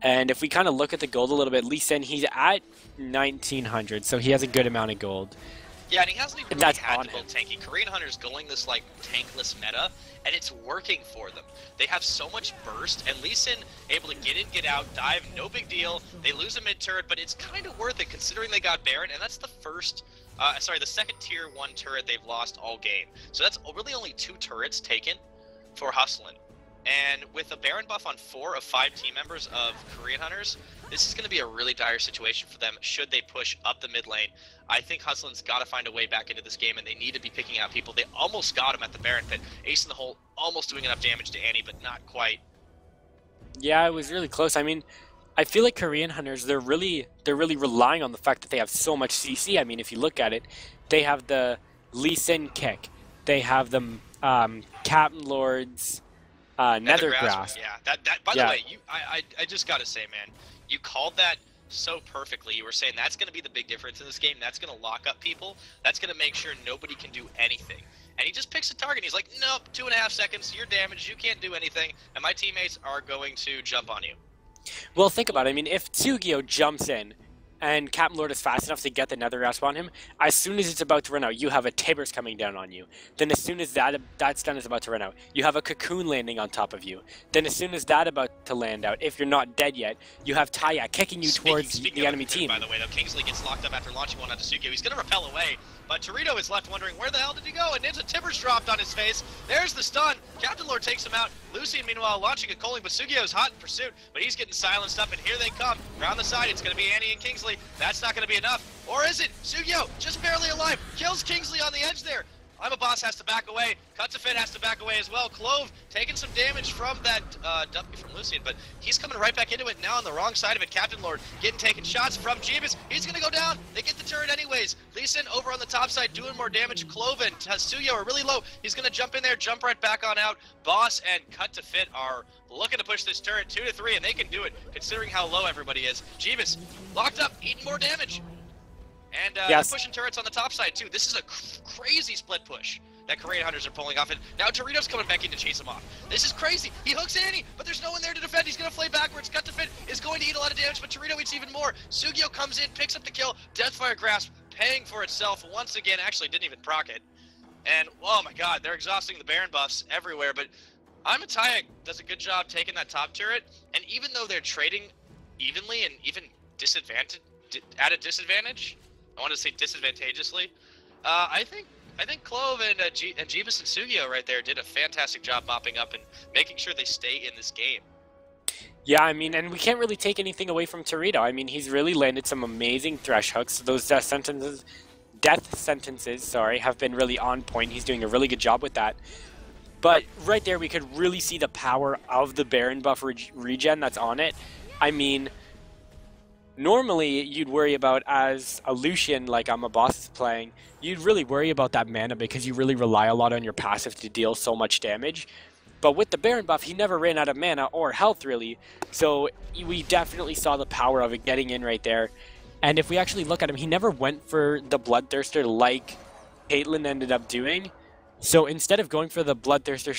And if we kind of look at the gold a little bit, Lee Sin, he's at 1,900, so he has a good amount of gold. Yeah, and he hasn't even really had to build tanky. Korean Hunter's going this, like, tankless meta, and it's working for them. They have so much burst, and Lee Sin able to get in, get out, dive, no big deal. They lose a mid-turret, but it's kind of worth it considering they got Baron, and that's the the second tier 1 turret they've lost all game. So that's really only 2 turrets taken for hustling. And with a Baron buff on 4 of 5 team members of Korean Hunters, this is going to be a really dire situation for them should they push up the mid lane. I think Hustlin's got to find a way back into this game, and they need to be picking out people. They almost got him at the Baron pit. Ace in the hole, almost doing enough damage to Annie, but not quite. Yeah, it was really close. I mean, I feel like Korean Hunters, they're really relying on the fact that they have so much CC. I mean, if you look at it, they have the Lee Sin kick. They have the Captain Lord's Nethergrasp. Yeah, that by the way, I just gotta say, man, you called that so perfectly. You were saying that's gonna be the big difference in this game. That's gonna lock up people. That's gonna make sure nobody can do anything. And he just picks a target. He's like, nope, 2.5 seconds, you're damaged, you can't do anything, and my teammates are going to jump on you. Well, think about it. I mean, if Tsugio jumps in and Captain Lord is fast enough to get the Nethergrasp on him, as soon as it's about to run out, you have a Tibbers coming down on you. Then as soon as that stun is about to run out, you have a Cocoon landing on top of you. Then as soon as that about to land out, if you're not dead yet, you have Taya kicking you towards the enemy team. By the way, though, Kingsley gets locked up after launching one onto Tsugio. He's going to repel away, but Torito is left wondering where the hell did he go, and Ninja Tibbers dropped on his face. There's the stun. Captain Lord takes him out. Lucian, meanwhile, launching a Coling, but Sugio's hot in pursuit, but he's getting silenced up, and here they come. Around the side, it's going to be Annie and Kingsley. That's not going to be enough. Or is it? Sugio, just barely alive, kills Kingsley on the edge there. I'm a Boss has to back away. Cut to Fit has to back away as well. Clove taking some damage from that W from Lucian, but he's coming right back into it now on the wrong side of it. Captain Lord getting taken shots from Jeebus. He's going to go down. They get the turret anyways. Lee Sin over on the top side doing more damage. Clove and Tatsuyo are really low. He's going to jump in there, jump right back on out. Boss and Cut to Fit are looking to push this turret 2 to 3, and they can do it considering how low everybody is. Jeebus locked up, eating more damage. And they're pushing turrets on the top side, too. This is a crazy split push that Korean Hunters are pulling off. And now Torito's coming back in to chase him off. This is crazy. He hooks Annie, but there's no one there to defend. He's going to play backwards. Cut to Fit is going to eat a lot of damage, but Torito eats even more. Sugio comes in, picks up the kill. Deathfire Grasp paying for itself once again. Actually, didn't even proc it. And, oh my god, they're exhausting the Baron buffs everywhere. But Amataya does a good job taking that top turret. And even though they're trading evenly and even at a disadvantage, I want to say disadvantageously. I think Clove and Jeebus and Sugio right there did a fantastic job mopping up and making sure they stay in this game. Yeah, I mean, and we can't really take anything away from Torito. I mean, he's really landed some amazing thresh hooks. Those death sentences, have been really on point. He's doing a really good job with that. But right there, we could really see the power of the Baron buff regen that's on it. I mean, normally, you'd worry about, as a Lucian, like I'm a Boss is playing, you'd really worry about that mana because you really rely a lot on your passive to deal so much damage. But with the Baron buff, he never ran out of mana or health, really. So we definitely saw the power of it getting in right there. And if we actually look at him, he never went for the Bloodthirster like Caitlyn ended up doing. So instead of going for the Bloodthirster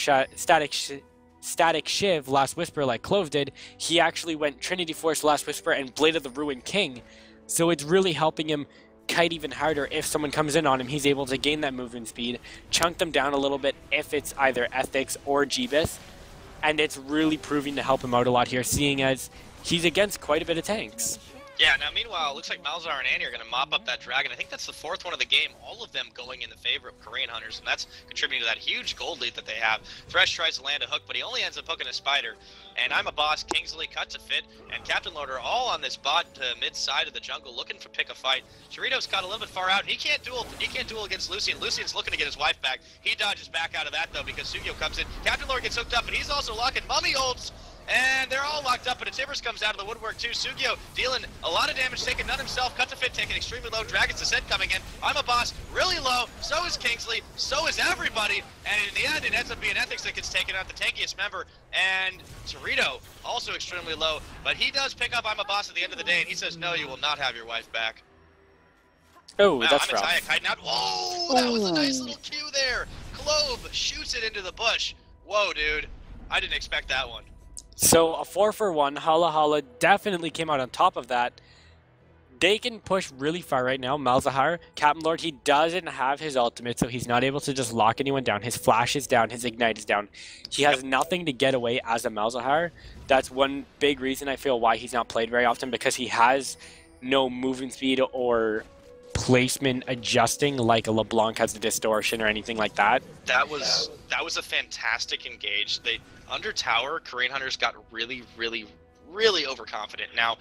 Static Shiv, Last Whisper, like Clove did, he actually went Trinity Force, Last Whisper, and Blade of the Ruined King. So it's really helping him kite even harder. If someone comes in on him, he's able to gain that movement speed, chunk them down a little bit if it's either Ethics or Jeebus. And it's really proving to help him out a lot here, seeing as he's against quite a bit of tanks. Yeah, now meanwhile, it looks like Malzahar and Annie are going to mop up that dragon. I think that's the 4th one of the game, all of them going in the favor of Korean Hunters, and that's contributing to that huge gold lead that they have. Thresh tries to land a hook, but he only ends up hooking a spider. And I'm a Boss, Kingsley, Cut to Fit, and Captain Lord are all on this bot to mid-side of the jungle looking for pick a fight. Torito's caught a little bit far out. He can't duel against Lucian. Lucian's looking to get his wife back. He dodges back out of that, though, because Sugio comes in. Captain Lord gets hooked up, but he's also locking Mummy ults. And they're all locked up, but a Tibbers comes out of the woodwork too. Sugio dealing a lot of damage, taking none himself. Cut to Fit taking extremely low. Dragon's Descent coming in. I'm a Boss, really low. So is Kingsley. So is everybody. And in the end, it ends up being Ethics that gets taken out, the tankiest member. And Torito, also extremely low. But he does pick up I'm a Boss at the end of the day, and he says, no, you will not have your wife back. Oh, wow, that's rough. rough. Out. Whoa, that was a nice little cue there. Clove shoots it into the bush. Whoa, dude. I didn't expect that one. So a 4-for-1, HollaHolla definitely came out on top of that. They can push really far right now. Malzahar, Captain Lord, he doesn't have his ultimate, so he's not able to just lock anyone down. His flash is down, his ignite is down. He has nothing to get away as a Malzahar. That's one big reason I feel why he's not played very often, because he has no movement speed or placement adjusting like a LeBlanc has a distortion or anything like that. That was a fantastic engage. They under tower, Korean Hunters got really, really, really overconfident. Now,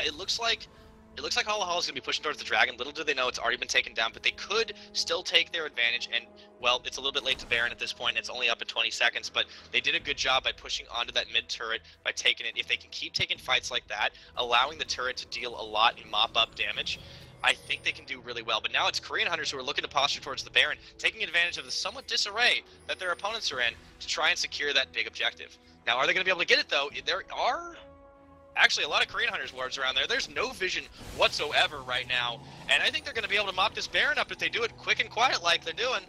it looks like HollaHolla's gonna be pushing towards the dragon. Little do they know it's already been taken down, but they could still take their advantage. And well, it's a little bit late to Baron at this point. It's only up at 20 seconds, but they did a good job by pushing onto that mid turret by taking it. If they can keep taking fights like that, allowing the turret to deal a lot and mop up damage, I think they can do really well. But now it's Korean Hunters who are looking to posture towards the Baron, taking advantage of the somewhat disarray that their opponents are in to try and secure that big objective. Now, are they going to be able to get it, though? There are actually a lot of Korean Hunters wards around there. There's no vision whatsoever right now, and I think they're going to be able to mop this Baron up if they do it quick and quiet like they're doing.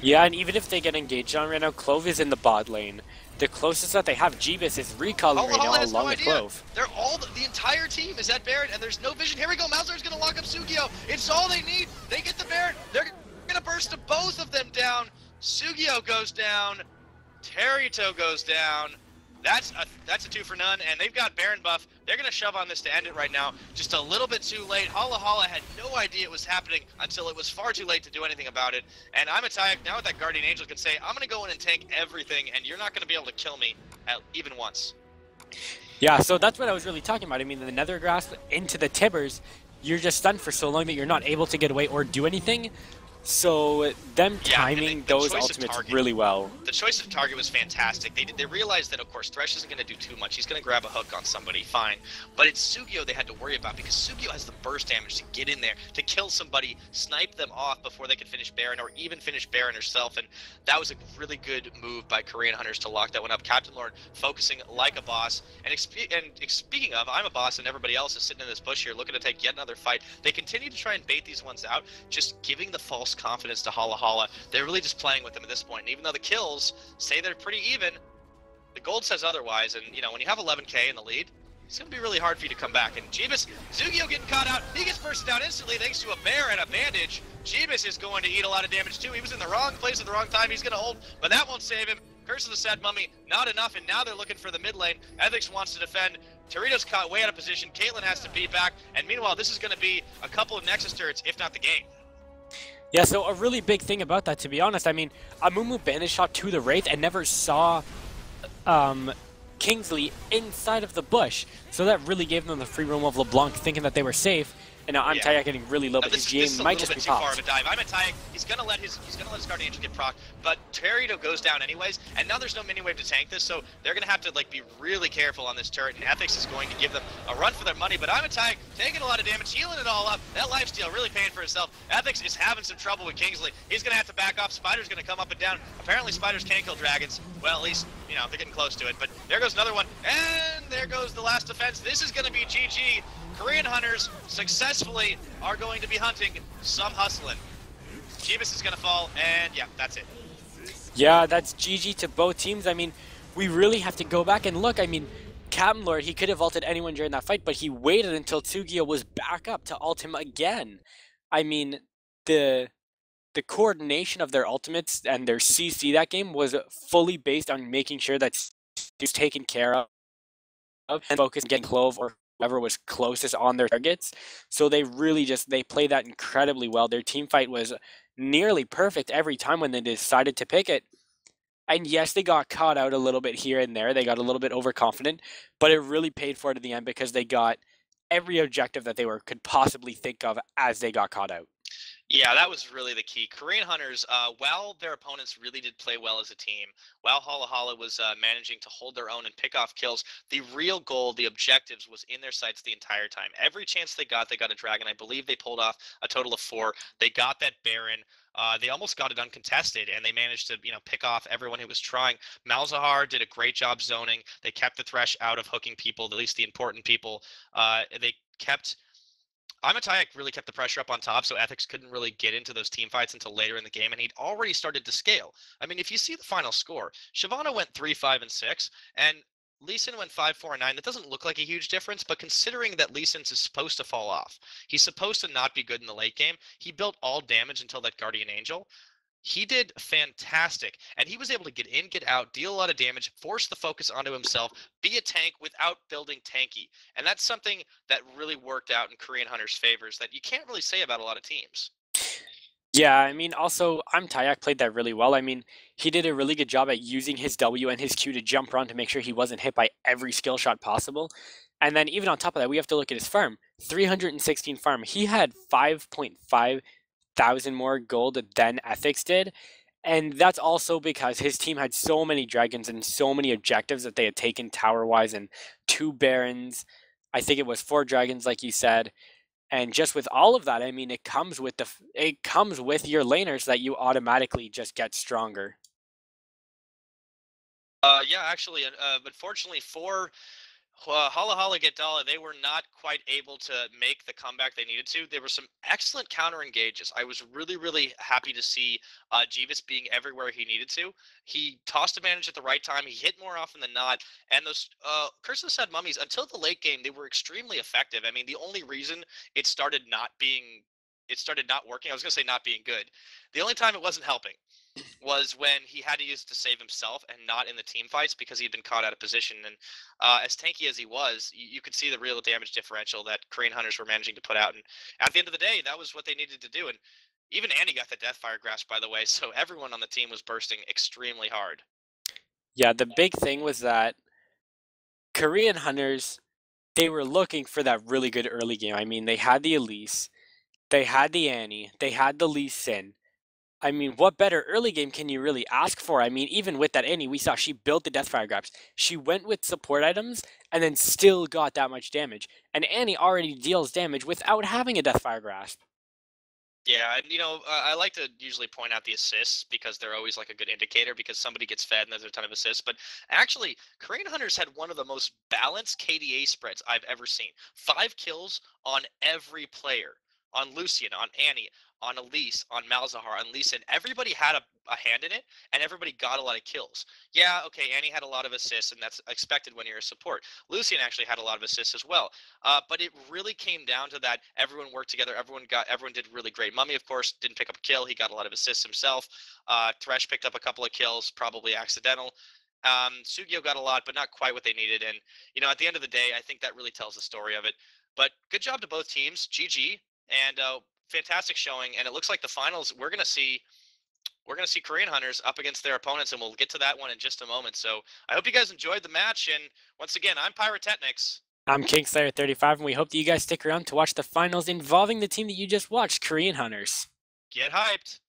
Yeah, and even if they get engaged on right now, Clove is in the bot lane. The closest that they have, Jeebus, is recalling right now along with Clove. They're all the entire team is at Baron, and there's no vision. Here we go. Malzar's going to lock up Sugio. It's all they need. They get the Baron. They're going to burst both of them down. Sugio goes down. Terito goes down. That's a 2 for none, and they've got Baron buff. They're going to shove on this to end it right now. Just a little bit too late. HollaHolla had no idea it was happening until it was far too late to do anything about it. And I'm a Tyak now with that Guardian Angel can say, I'm going to go in and tank everything, and you're not going to be able to kill me even once. Yeah, so that's what I was really talking about. I mean, the Nether Grasp into the Tibbers, you're just stunned for so long that you're not able to get away or do anything. So them timing those ultimates really well. The choice of target was fantastic. They realized that, of course, Thresh isn't going to do too much. He's going to grab a hook on somebody, fine. But it's Sugio they had to worry about because Sugio has the burst damage to get in there, to kill somebody, snipe them off before they could finish Baron or even finish Baron herself. And that was a really good move by Korean Hunters to lock that one up. Captain Lord focusing like a boss. And speaking of, I'm a boss and everybody else is sitting in this bush here looking to take yet another fight. They continue to try and bait these ones out, just giving the false confidence to HollaHolla. They're really just playing with them at this point. And even though the kills say they're pretty even, the gold says otherwise. And, you know, when you have 11k in the lead, it's going to be really hard for you to come back. And Jeebus, Sugio getting caught out. He gets bursted down instantly thanks to a bear and a bandage. Jeebus is going to eat a lot of damage too. He was in the wrong place at the wrong time. He's going to hold, but that won't save him. Curse of the Sad Mummy, not enough, and now they're looking for the mid lane. Ethics wants to defend. Torito's caught way out of position. Caitlyn has to beat back. And meanwhile, this is going to be a couple of Nexus turrets, if not the game. Yeah, so a really big thing about that, to be honest, I mean, Amumu banished shot to the Wraith and never saw Kingsley inside of the bush. So that really gave them the free roam of LeBlanc, thinking that they were safe. And now I'm Tyak getting really low, but his GA might just be too far of a dive. I'm a Tyak. He's gonna let his Guardian Angel get proc, but Terito goes down anyways, and now there's no mini wave to tank this, so they're gonna have to like be really careful on this turret. And Ethics is going to give them a run for their money, but I'm a Tyak taking a lot of damage, healing it all up. That lifesteal really paying for itself. Ethics is having some trouble with Kingsley. He's gonna have to back off. Spider's gonna come up and down. Apparently Spiders can't kill dragons. Well, at least, you know, they're getting close to it. But there goes another one, and there goes the last defense. This is gonna be GG. Korean Hunters successfully are going to be hunting some hustling. Jeebus is going to fall, and yeah, that's it. Yeah, that's GG to both teams. I mean, we really have to go back and look. I mean, Captain Lord, he could have ulted anyone during that fight, but he waited until Sugio was back up to ult him again. I mean, the coordination of their ultimates and their CC that game was fully based on making sure that he was taken care of and focus on getting Clove or whoever was closest on their targets. So they really they played that incredibly well. Their team fight was nearly perfect every time when they decided to pick it. And yes, they got caught out a little bit here and there. They got a little bit overconfident, but it really paid for it at the end because they got every objective that they could possibly think of as they got caught out. Yeah, that was really the key. Korean Hunters, while their opponents really did play well as a team, while HollaHolla was managing to hold their own and pick off kills, the real goal, the objectives, was in their sights the entire time. Every chance they got a dragon. I believe they pulled off a total of 4. They got that Baron. They almost got it uncontested, and they managed to, you know, pick off everyone who was trying. Malzahar did a great job zoning. They kept the Thresh out of hooking people, at least the important people. They kept... Tyak really kept the pressure up on top, so Ethics couldn't really get into those team fights until later in the game, and he'd already started to scale. I mean, if you see the final score, Shyvana went 3-5-6, and Lee Sin went 5-4-9. That doesn't look like a huge difference, but considering that Lee Sin is supposed to fall off, he's supposed to not be good in the late game, he built all damage until that Guardian Angel. He did fantastic, and he was able to get in, get out, deal a lot of damage, force the focus onto himself, be a tank without building tanky. And that's something that really worked out in Korean Hunter's favors that you can't really say about a lot of teams. Yeah, I mean, also, Tayak played that really well. I mean, he did a really good job at using his W and his Q to jump around to make sure he wasn't hit by every skill shot possible. And then even on top of that, we have to look at his farm. 316 farm. He had 5.5 thousand more gold than Ethics did. And that's also because his team had so many dragons and so many objectives that they had taken tower-wise and 2 barons. I think it was 4 dragons, like you said. And just with all of that, I mean, it comes with your laners that you automatically just get stronger. Yeah, actually, unfortunately for HollaHollaGetDolla, they were not quite able to make the comeback they needed to. There were some excellent counter engages. I was really, really happy to see Jeeves being everywhere he needed to. He tossed advantage at the right time. He hit more often than not. And those Curse of the Sad Mummies, until the late game, they were extremely effective. I mean, the only reason it started not working. I was going to say not being good. The only time it wasn't helping was when he had to use it to save himself and not in the team fights because he'd been caught out of position. And as tanky as he was, you could see the real damage differential that Korean Hunters were managing to put out. And at the end of the day, that was what they needed to do. And even Annie got the Deathfire grasp, by the way. So everyone on the team was bursting extremely hard. Yeah, the big thing was that Korean Hunters, they were looking for that really good early game. I mean, they had the Elise, they had the Annie, they had the Lee Sin. I mean, what better early game can you really ask for? I mean, even with that Annie, we saw she built the Deathfire grabs. She went with support items and then still got that much damage. And Annie already deals damage without having a Deathfire grasp. Yeah, and I like to usually point out the assists because they're always like a good indicator because somebody gets fed and there's a ton of assists. But actually, Korean Hunters had one of the most balanced KDA spreads I've ever seen. 5 kills on every player, on Lucian, on Annie, on Elise, on Malzahar, on Lee Sin. Everybody had a hand in it, and everybody got a lot of kills. Yeah, okay, Annie had a lot of assists, and that's expected when you're a support. Lucian actually had a lot of assists as well. But it really came down to that everyone worked together. Everyone did really great. Mummy, of course, didn't pick up a kill. He got a lot of assists himself. Thresh picked up a couple of kills, probably accidental. Sugio got a lot, but not quite what they needed. And at the end of the day, I think that really tells the story of it. But good job to both teams. GG and fantastic showing. And it looks like the finals we're gonna see Korean Hunters up against their opponents, and we'll get to that one in just a moment. So I hope you guys enjoyed the match. And once again, I'm Pyrotechnics. I'm KingSlayer35, and we hope that you guys stick around to watch the finals involving the team that you just watched, Korean Hunters. Get hyped.